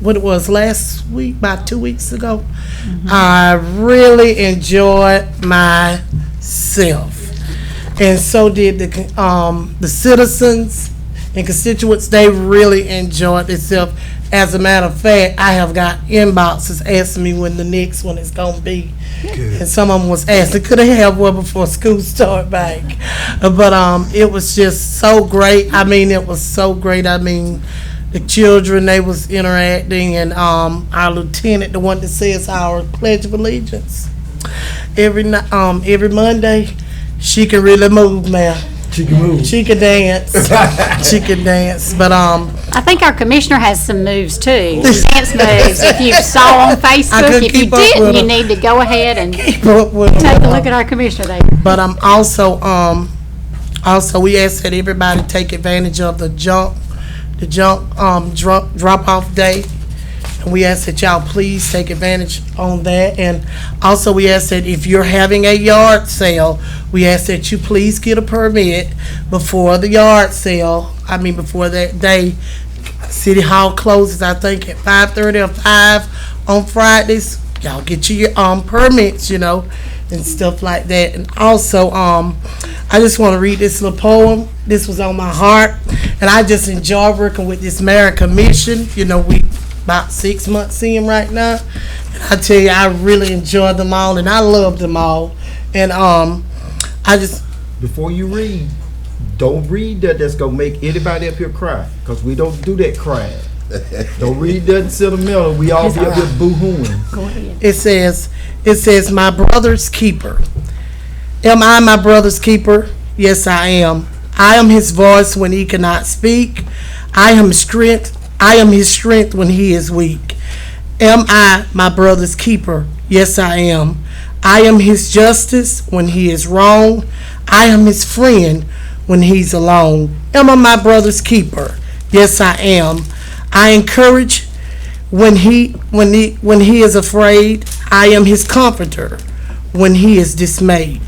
what it was last week, about 2 weeks ago. I really enjoyed myself, and so did the citizens and constituents. They really enjoyed themselves. As a matter of fact, I have got inboxes asking me when the next one is going to be. Good. And some of them was asking, could I have one before school start back? But it was just so great. I mean, it was so great. I mean, the children, they was interacting, and our lieutenant, the one that says our Pledge of Allegiance, every Monday, she can really move, man. She can move. She can dance. She can dance. But I think our commissioner has some moves too. Dance moves. If you saw on Facebook, if you didn't, you need to go ahead and take a look at our commissioner there. But also we ask that everybody take advantage of the junk drop off day. And we ask that y'all please take advantage on that. And also we ask that if you're having a yard sale, we ask that you please get a permit before the yard sale. I mean, before that day. City Hall closes, I think, at 5:30 or 5 on Fridays. Y'all get your permits, and stuff like that. And also, I just want to read this little poem. This was on my heart. And I just enjoy working with this Marriott Commission. We about 6 months in right now, and I tell you, I really enjoy them all, and I love them all. And I just, before you read, don't read that's gonna make anybody up here cry, because we don't do that crying. Don't read that sentimental. We all be up here boo-hooing. Go ahead. It says, my brother's keeper. Am I my brother's keeper? Yes, I am. I am his voice when he cannot speak. I am his strength when he is weak. Am I my brother's keeper? Yes, I am. I am his justice when he is wrong. I am his friend when he's alone. Am I my brother's keeper? Yes, I am. I encourage when he is afraid. I am his comforter when he is dismayed.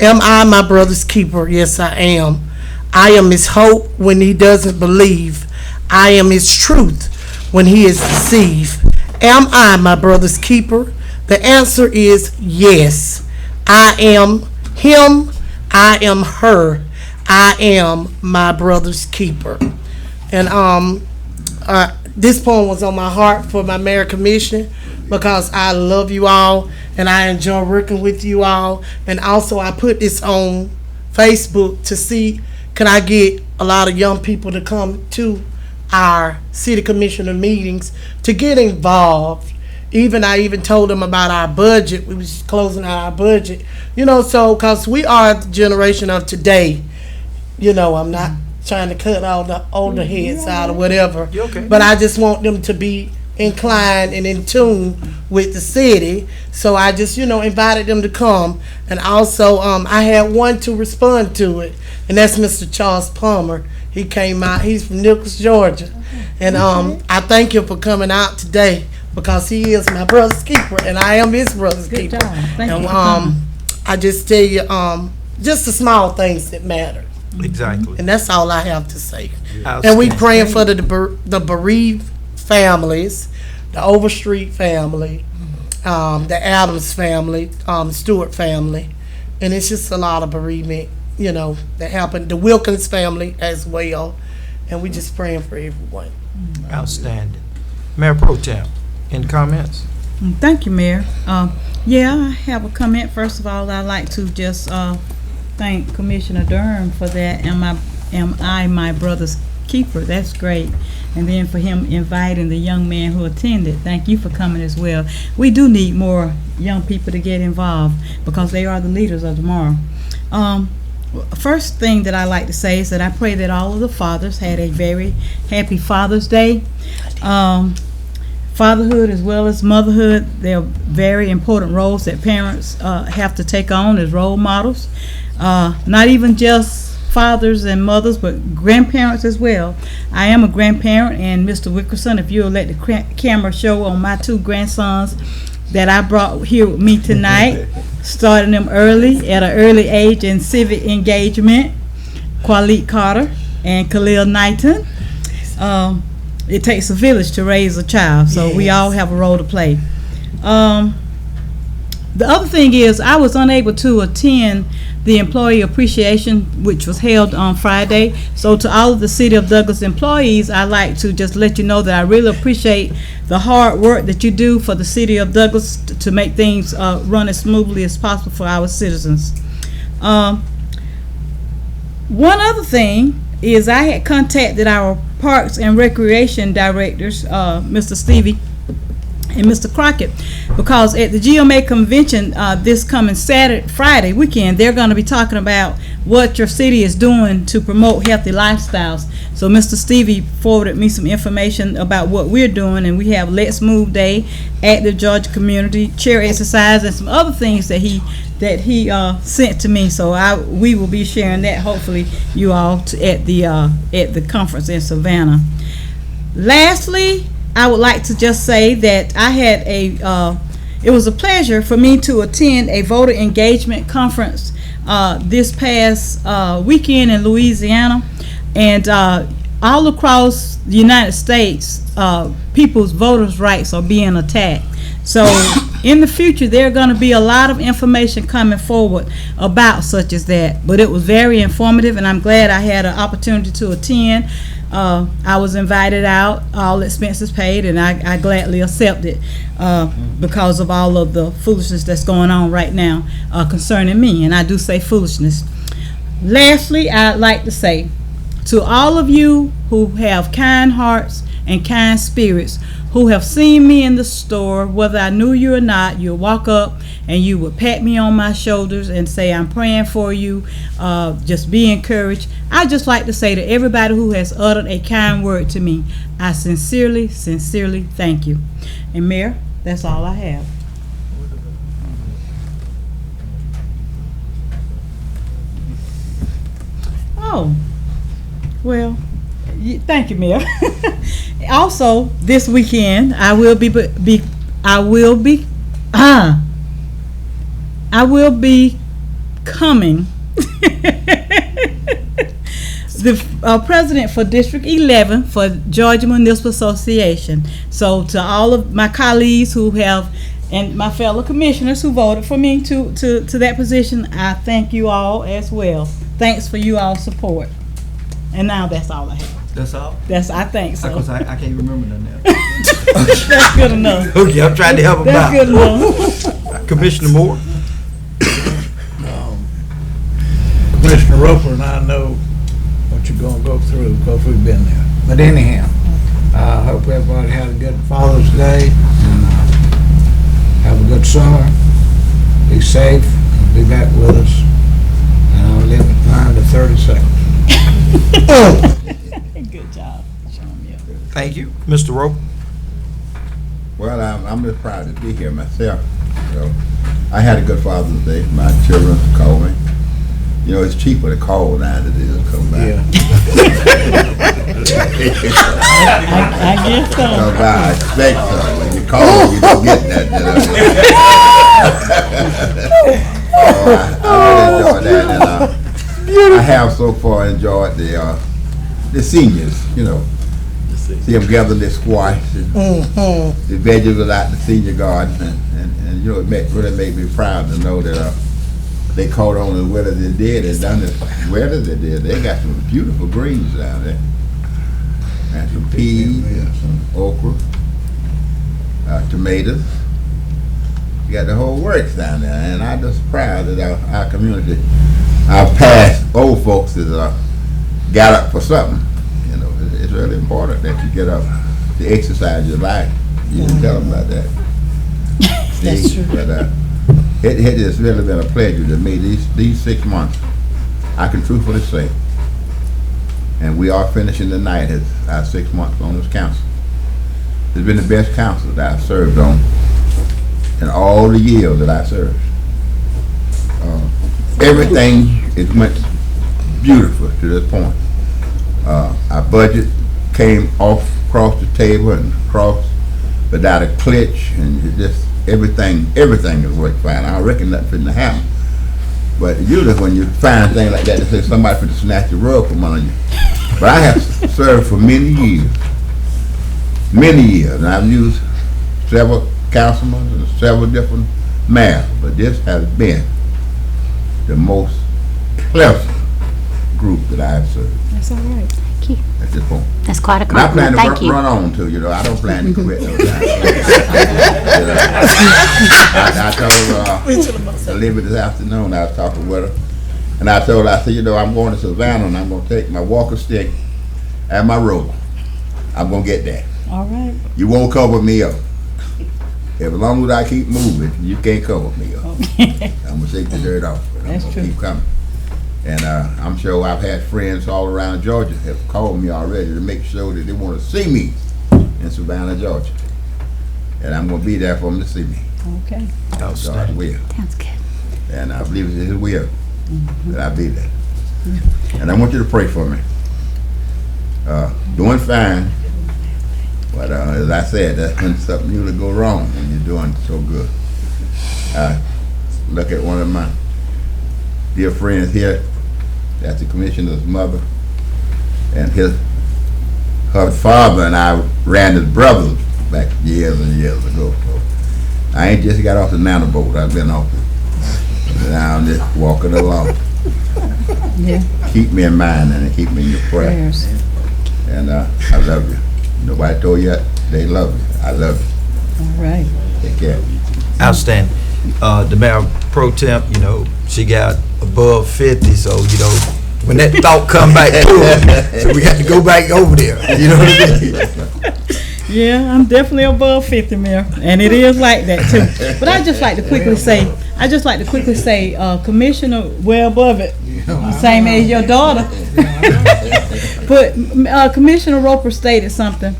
Am I my brother's keeper? Yes, I am. I am his hope when he doesn't believe. I am his truth when he is deceived. Am I my brother's keeper? The answer is yes. I am him. I am her. I am my brother's keeper. And this poem was on my heart for my Marriott Commission, because I love you all and I enjoy working with you all. And also I put this on Facebook to see, can I get a lot of young people to come to our city commissioner meetings to get involved. I even told them about our budget. We was closing out our budget, so because we are the generation of today. I'm not trying to cut all the older heads out or whatever. Okay. But I just want them to be inclined and in tune with the city. So I just, invited them to come. And also, I had one to respond to it, and that's Mr. Charles Palmer. He came out. He's from Nichols, Georgia. And I thank him for coming out today, because he is my brother's keeper, and I am his brother's keeper. Thank you. I just tell you, just the small things that matter. Exactly. And that's all I have to say. And we praying for the bereaved families, the Overstreet family, the Adams family, Stewart family, and it's just a lot of bereavement, that happened. The Wilkins family as well, and we just praying for everyone. Outstanding. Mayor Pro Tem, any comments? Thank you, Mayor. I have a comment. First of all, I'd like to just thank Commissioner Durham for that. Am I my brother's keeper? That's great. And then for him inviting the young man who attended, thank you for coming as well. We do need more young people to get involved, because they are the leaders of tomorrow. First thing that I like to say is that I pray that all of the fathers had a very happy Father's Day. Fatherhood as well as motherhood, they're very important roles that parents have to take on as role models. Not even just fathers and mothers, but grandparents as well. I am a grandparent, and Mr. Wickerson, if you'll let the camera show on my 2 grandsons that I brought here with me tonight, starting them early, at an early age in civic engagement, Qualik Carter and Khalil Knighton. it takes a village to raise a child, so we all have a role to play. The other thing is, I was unable to attend the employee appreciation, which was held on Friday. So to all of the City of Douglas employees, I'd like to just let you know that I really appreciate the hard work that you do for the City of Douglas to make things run as smoothly as possible for our citizens. One other thing is, I had contacted our Parks and Recreation directors, Mr. Stevie and Mr. Crockett, because at the GMA convention this coming Friday weekend, they're going to be talking about what your city is doing to promote healthy lifestyles. So Mr. Stevie forwarded me some information about what we're doing, and we have Let's Move Day, Active Georgia Community, chair exercise, and some other things that he sent to me. So we will be sharing that, hopefully you all at the conference in Savannah. Lastly, I would like to just say that I had it was a pleasure for me to attend a voter engagement conference this past weekend in Louisiana, and all across the United States, people's voters' rights are being attacked. So in the future, there are going to be a lot of information coming forward about such as that. But it was very informative, and I'm glad I had an opportunity to attend. I was invited out, all expenses paid, and I gladly accepted because of all of the foolishness that's going on right now concerning me, and I do say foolishness. Lastly, I'd like to say to all of you who have kind hearts and kind spirits, who have seen me in the store, whether I knew you or not, you'll walk up and you will pat me on my shoulders and say, I'm praying for you, just be encouraged. I'd just like to say to everybody who has uttered a kind word to me, I sincerely, sincerely thank you. And Mayor, that's all I have. Oh, well, thank you, Mayor. Also, this weekend I will be coming the president for District 11 for Georgia Municipal Association. So to all of my colleagues who have, and my fellow commissioners who voted for me to that position, I thank you all as well. Thanks for you all's support. And now that's all I have. That's all? I think so. Because I can't remember none of that. That's good enough. Okay, I'm trying to help him That's out. good enough. Commissioner Moore? Commissioner Roper and I know what you're gonna go through because we've been there. But anyhow, I hope everybody had a good Father's Day and have a good summer. Be safe and be back with us. And I'll live at 9 to 30 seconds. Good job, Sean. Yeah. Thank you. Mr. Roper? Well, I'm just proud to be here myself. You know, I had a good Father's Day. My children called me. You know, it's cheaper to call now than it is to come back. I guess so. Because I expect so. When you call, you don't get that. I really enjoy that. And I have so far enjoyed the seniors, you know. See them gather their squash and the vegetables out the senior garden, and you know, it really made me proud to know that they caught on as well as they did, and done as well as they did. They got some beautiful greens down there, and some peas and some okra, tomatoes. You got the whole works down there, and I'm just proud that our community, our past old folks, has got up for something. You know, it's really important that you get up to exercise your life. You can tell them about that. That's true. But it has really been a pleasure to me these 6 months. I can truthfully say, and we are finishing tonight as our 6 months on this council. It's been the best council that I've served on in all the years that I served. Everything is went beautiful to this point. Our budget came across the table and across without a glitch, and it just everything has worked fine. I reckon nothing finna happen. But usually when you find things like that, they say somebody finna snatch the rug from under you. But I have served for many years, many years, and I've used several councilmen and several different mayors, but this has been the most pleasant group that I've served That's all right. Thank you. at this point. That's quite a And I plan compliment. to Thank you. run on too, I don't plan to quit no time. I told Olivia this afternoon, I was talking with her, and I told her, I said, I'm going to Savannah and I'm gonna take my walking stick and my rope. I'm gonna get there. All right. You won't cover me up. As long as I keep moving, you can't cover me up. I'm gonna shake the dirt off, but I'm That's gonna true. keep coming. And I'm sure I've had friends all around Georgia have called me already to make sure that they want to see me in Savannah, Georgia. And I'm gonna be there for them to see me. Okay. God's will. Sounds good. And I believe it's His will that I be there. And I want you to pray for me. Doing fine. But as I said, that's when something usually go wrong when you're doing so good. I look at one of my dear friends here, that's the commissioner's mother, and her father and I ran as brothers back years and years ago. So I ain't just got off the nano boat, I've been off it. Now I'm just walking along. Yeah. Keep me in mind and keep me in your prayer. Prayers. And I love you. Nobody told you that they love you. I love you. All right. Take care. Outstanding. The mayor pro temp, she got above 50, so when that thought come back to her, so we got to go back over there. You know what I mean? Yeah, I'm definitely above 50, Mayor, and it is like that too. But I just like to quickly say, Commissioner, well above it, same as your daughter. But Commissioner Roper stated something,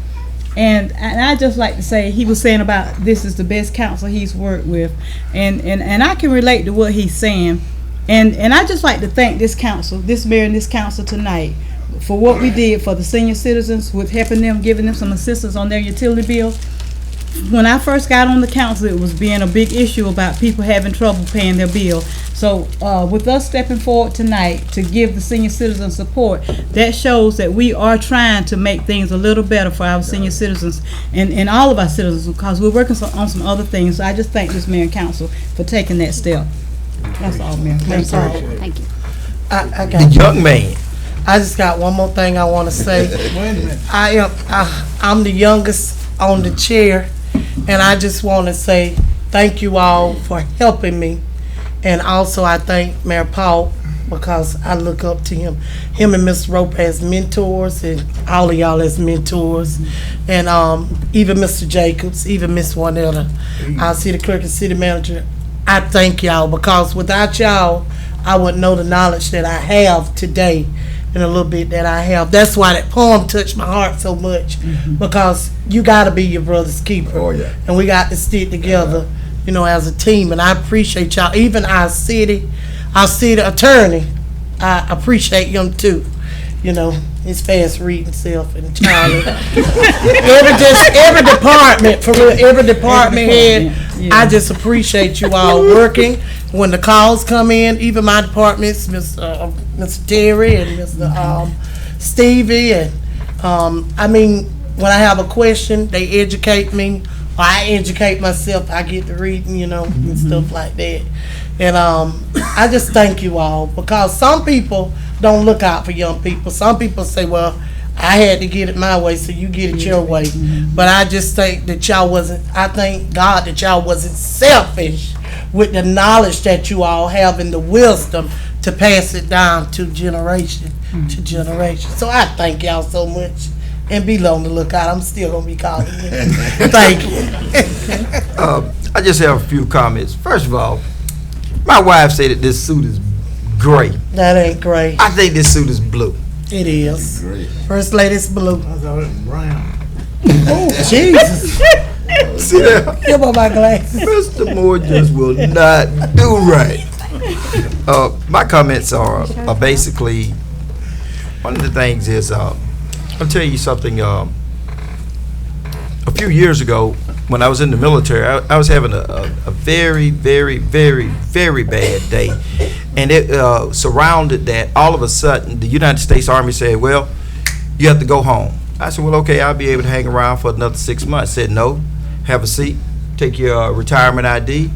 and I just like to say, he was saying about this is the best council he's worked with, and I can relate to what he's saying, and I just like to thank this council, this mayor and this council tonight, for what we did for the senior citizens with helping them, giving them some assistance on their utility bill. When I first got on the council, it was being a big issue about people having trouble paying their bill. So with us stepping forward tonight to give the senior citizens support, that shows that we are trying to make things a little better for our senior citizens and all of our citizens, because we're working on some other things. So I just thank this mayor and council for taking that step. That's all, Mayor. Thank you. Thank you. I The got, young man. I just got one more thing I want to say. Wait a minute. I'm the youngest on the chair, and I just want to say thank you all for helping me. And also I thank Mayor Paul, because I look up to him. Him and Mr. Rope as mentors, and all of y'all as mentors. And even Mr. Jacobs, even Miss Juanetta, our city clerk and city manager. I thank y'all, because without y'all, I wouldn't know the knowledge that I have today and a little bit that I have. That's why that poem touched my heart so much, because you got to be your brother's keeper. Oh, yeah. And we got to stick together, as a team. And I appreciate y'all. Even our city attorney, I appreciate him too. His fast reading self and Charlie. every department, for real, every department head, yeah. I just appreciate you all working. When the calls come in, even my departments, Mr. Terry and Mr. Stevie, and when I have a question, they educate me, or I educate myself. I get to reading, and stuff like that. And I just thank you all, because some people don't look out for young people. Some people say, well, I had to get it my way, so you get it your way. But I just think that I thank God that y'all wasn't selfish with the knowledge that you all have and the wisdom to pass it down to generation to generation. So I thank y'all so much. And be on the lookout. I'm still going to be calling you. Thank you. I just have a few comments. First of all, my wife said that this suit is gray. That ain't great. I think this suit is blue. It is. Great. First lady's blue. I thought it was brown. Oh, Jesus. See that? Give me my glasses. Mr. Moore just will not do right. My comments are basically, one of the things is, I'll tell you something. A few years ago, when I was in the military, I was having a very, very, very, very bad day. And it surrounded that. All of a sudden, the United States Army said, well, you have to go home. I said, well, okay, I'll be able to hang around for another 6 months. Said, no, have a seat, take your retirement ID,